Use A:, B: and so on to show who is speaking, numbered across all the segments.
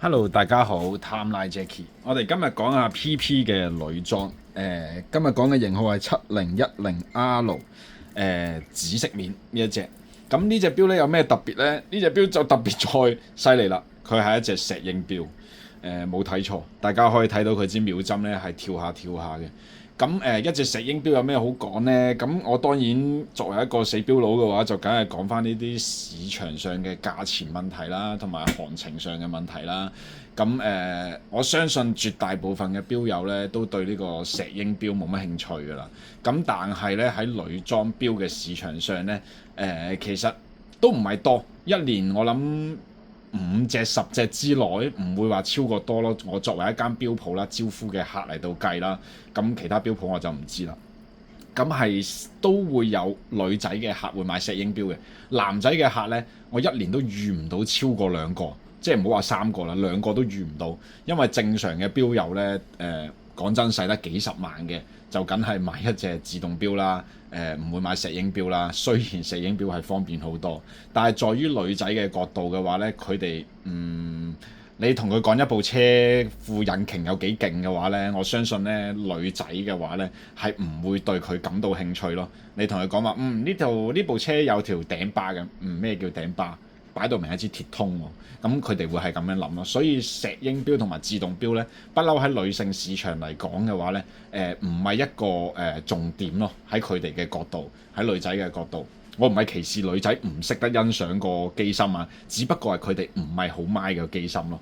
A: Hello，大家好，Timeline Jackie。我哋今日講下 PP 嘅女裝。今日講嘅型號係7010R，紫色面呢一隻。咁呢隻錶咧有咩特別呢？呢隻錶就特別再犀利啦，佢係一隻石英錶。冇睇錯，大家可以睇到佢支秒針咧係跳下跳下嘅。咁一隻石英錶有咩好講呢？咁我當然作為一個死錶佬嘅話，就梗係講翻呢啲市場上嘅價錢問題啦，同埋行情上嘅問題啦。咁我相信絕大部分嘅錶友咧都對呢個石英錶冇乜興趣㗎啦。咁但係咧喺女裝錶嘅市場上咧，其實都唔係多，一年我諗5隻10隻之內唔會話超過多咯。我作為一間錶鋪啦，招呼嘅客嚟到計啦，咁其他錶鋪我就唔知啦。咁係都會有女仔嘅客會買石英錶嘅，男仔嘅客呢，我一年都遇唔到超過2個，即係唔好話3個啦，2個都遇唔到。因為正常嘅錶友呢，講真使得幾十萬嘅，就梗係買一隻自動錶啦，唔會買石英錶啦。雖然石英錶係方便好多，但係在於女仔嘅角度嘅話呢，佢哋你同佢講一部車副引擎有幾勁嘅話呢，我相信呢女仔嘅話呢係唔會對佢感到興趣咯。你同佢講話，呢部車有條頂巴嘅，咩叫頂巴？擺到明係支鐵通喎，咁佢哋會係咁樣諗咯。所以石英錶同埋自動錶呢，不嬲喺女性市場嚟講嘅話呢，唔係一個重點咯。喺佢哋嘅角度，喺女仔嘅角度，我唔係歧視女仔唔識得欣賞個機芯啊，只不過係佢哋唔係好買嘅機芯咯。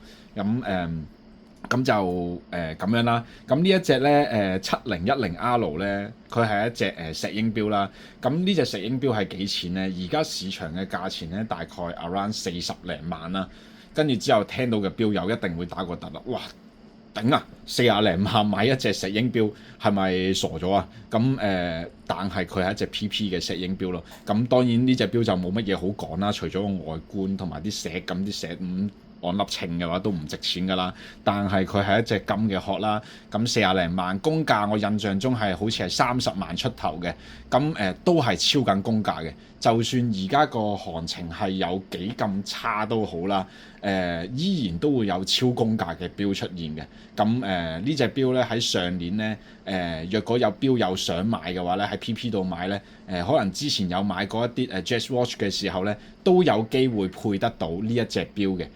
A: 咁就咁樣啦。咁呢一隻咧7010R咧，佢係一隻石英錶啦。咁呢隻石英錶係幾錢呢？而家市場嘅價錢咧大概 around 40零萬啦。跟住之後聽到嘅錶友一定會打個突啦！哇，頂啊！40零萬買一隻石英錶係咪傻咗啊？咁但係佢係一隻 PP 嘅石英錶咯。咁當然呢隻錶就冇乜嘢好講啦，除咗個外觀同埋啲石咁啲石按粒稱嘅話都唔值錢㗎啦。但係佢係一隻金嘅殼啦。咁40零萬公價，我印象中係好似係30萬出頭嘅。咁都係超緊公價嘅。就算而家個行情係有幾咁差都好啦，依然都會有超公價嘅錶出現嘅。咁呢隻錶咧喺上年咧，若果有錶友想買嘅話咧，喺 PP 度買咧，可能之前有買過一啲Jazz Watch 嘅時候咧，都有機會配得到呢一隻錶嘅。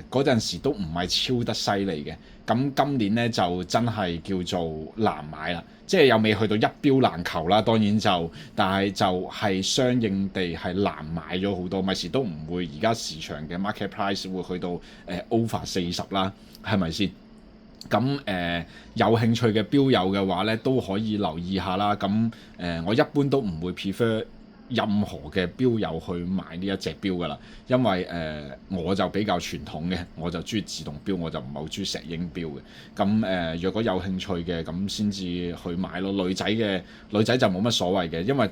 A: 嗰陣時都唔係超得犀利嘅。咁今年咧就真係叫做難買啦，即係又未去到一錶難求啦。當然但係就係相應地係難買咗好多，咪時都唔會而家市場嘅 market price 會去到over 40啦，係咪先？咁有興趣嘅錶友嘅話咧，都可以留意下啦。咁我一般都唔會 prefer任何嘅錶友去買呢一隻錶㗎啦，因為我就比較傳統嘅，我就中意自動錶，我就唔係好中意石英錶嘅。咁若果有興趣嘅，咁先至去買咯。女仔就冇乜所謂嘅，因為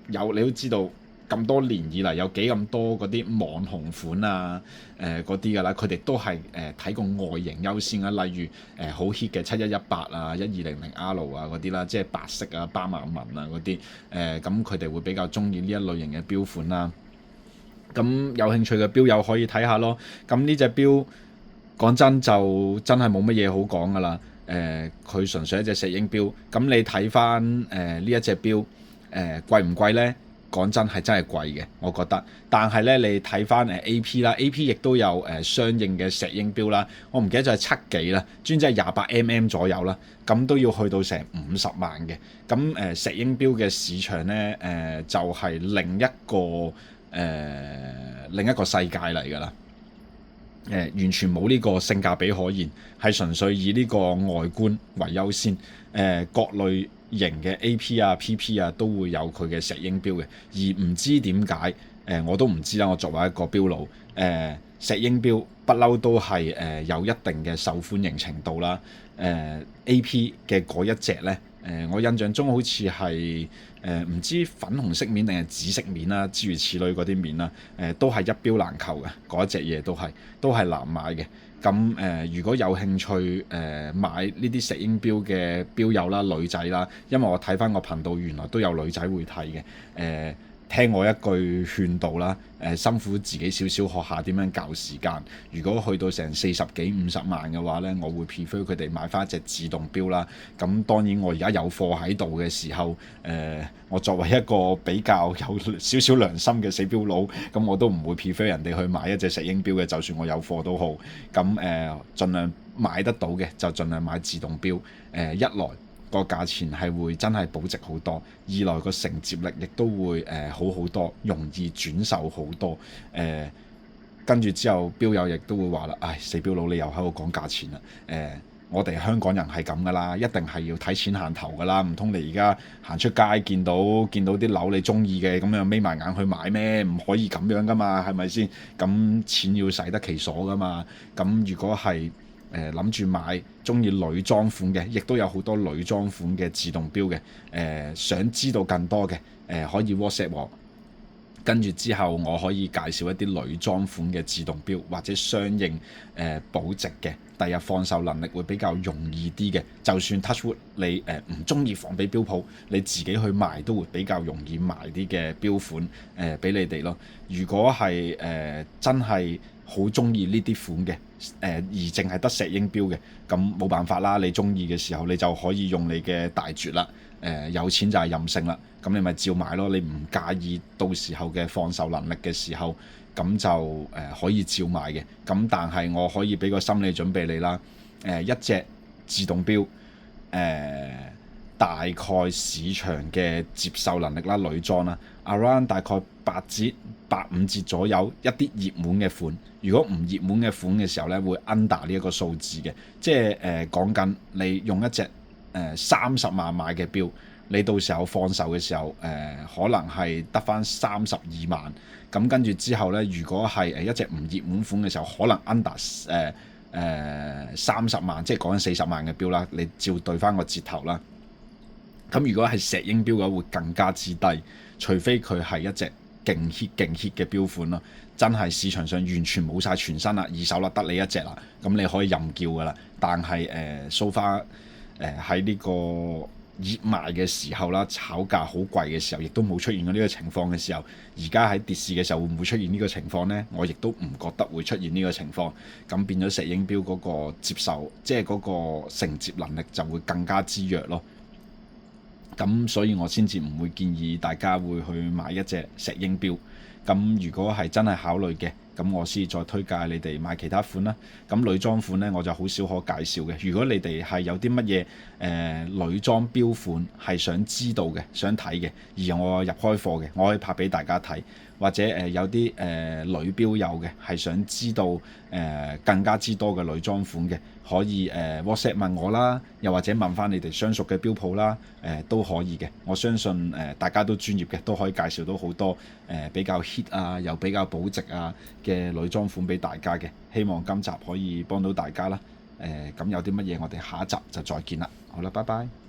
A: 你都知道咁多年以嚟有幾咁多嗰啲網紅款啊，嗰啲㗎啦，佢哋都係睇個外形優先啊。例如好 hit 嘅7118啊、1200R 啊嗰啲啦，即係白色啊、斑馬紋啊嗰啲，咁佢哋會比較中意呢一類型嘅錶款啦。咁有興趣嘅錶友可以睇下咯。咁呢隻錶講真就真係冇乜嘢好講㗎啦。佢純粹一隻石英錶。咁你睇翻呢一隻錶貴唔貴呢？講真係真係貴嘅，我覺得。但係咧，你睇翻AP 啦，AP 亦都有相應嘅石英錶啦。我唔記得咗係7幾啦，專即係28mm 左右啦。咁都要去到成50萬嘅。咁石英錶嘅市場咧，就係另一個世界嚟㗎啦。完全冇呢個性價比可言，係純粹以呢個外觀為優先。各類型嘅 AP 啊、PP 啊都會有佢嘅石英錶嘅，而唔知點解我都唔知啦。我作為一個錶佬，石英錶不嬲都係有一定嘅受歡迎程度啦。AP 嘅嗰一隻呢，我印象中好似係唔知粉紅色面定係紫色面啦，諸如此類嗰啲面啦，都係一錶難求嘅嗰一隻嘢，都係難買嘅。咁如果有興趣買呢啲石英錶嘅錶友啦、女仔啦，因為我睇翻個頻道原來都有女仔會睇嘅。聽我一句勸導啦，辛苦自己少少學下點樣校時間。如果去到成40幾50萬嘅話呢，我會 prefer 佢哋買翻一隻自動錶啦。咁當然我而家有貨喺度嘅時候，我作為一個比較有少少良心嘅死錶佬，咁我都唔會 prefer 人哋去買一隻石英錶嘅，就算我有貨都好。咁盡量買得到嘅就盡量買自動錶。一來個價錢係會真係保值好多，二來個承接力亦都會好好多，容易轉售好多。跟住之後，錶友亦都會話啦，唉，死錶佬你又喺度講價錢啦。我哋香港人係咁噶啦，一定係要睇錢行頭噶啦，唔通你而家行出街見到啲樓你中意嘅，咁樣眯埋眼去買咩？唔可以咁樣噶嘛，係咪先？咁錢要使得其所噶嘛。咁如果係諗住買中意女裝款嘅，亦都有好多女裝款嘅自動錶嘅。想知道更多嘅，可以 WhatsApp 我。跟住之後，我可以介紹一啲女裝款嘅自動錶，或者相應保值嘅，第日放手能力會比較容易啲嘅。就算 Touchwood 你唔中意放俾錶鋪，你自己去賣都會比較容易賣啲嘅錶款俾你哋咯。如果係真係好中意呢啲款嘅，而淨係得石英錶嘅，咁冇辦法啦。你中意嘅時候，你就可以用你嘅大絕啦。有錢就係任性啦，咁你咪照買咯。你唔介意到時候嘅放售能力嘅時候，咁就可以照買嘅。咁但係我可以俾個心理準備你啦。一隻自動錶，大概市場嘅接受能力啦，女裝啦，around 大概8-5折左右，一啲熱門嘅款。如果唔熱門嘅款嘅時候呢，會 under 呢一個數字嘅，即係講緊你用一隻30萬買嘅錶，你到時候放售嘅時候，可能係得返32萬。咁跟住之後呢，如果係一隻唔熱門款嘅時候，可能 under 30萬，即係講緊40萬嘅錶啦。你照對返個折頭啦。咁如果係石英錶嘅話，會更加之低，除非佢係一隻勁 hit 嘅錶款咯。真係市場上完全冇晒全新啦，二手啦得你一隻啦，咁你可以任叫噶啦。但係so far 喺呢個熱賣嘅時候啦，炒價好貴嘅時候，亦都冇出現過呢個情況嘅時候。而家喺跌市嘅時候，會唔會出現呢個情況呢？我亦都唔覺得會出現呢個情況。咁變咗石英錶嗰個接受，即係嗰個承接能力就會更加之弱咯。咁所以我先至唔會建議大家會去買一隻石英錶。咁如果係真係考慮嘅，咁我先再推介你哋買其他款啦。咁女裝款呢，我就好少可介紹嘅。如果你哋係有啲乜嘢女裝錶款係想知道嘅、想睇嘅，而我入開貨嘅，我可以拍俾大家睇。或者有啲女錶友嘅係想知道更加之多嘅女裝款嘅，可以WhatsApp 問我啦，又或者問翻你哋相熟嘅錶鋪啦，都可以嘅。我相信大家都專業嘅，都可以介紹到好多比較 hit 啊，又比較保值啊嘅女裝款俾大家嘅。希望今集可以幫到大家啦。咁有啲乜嘢我哋下一集就再見啦。好啦，拜拜。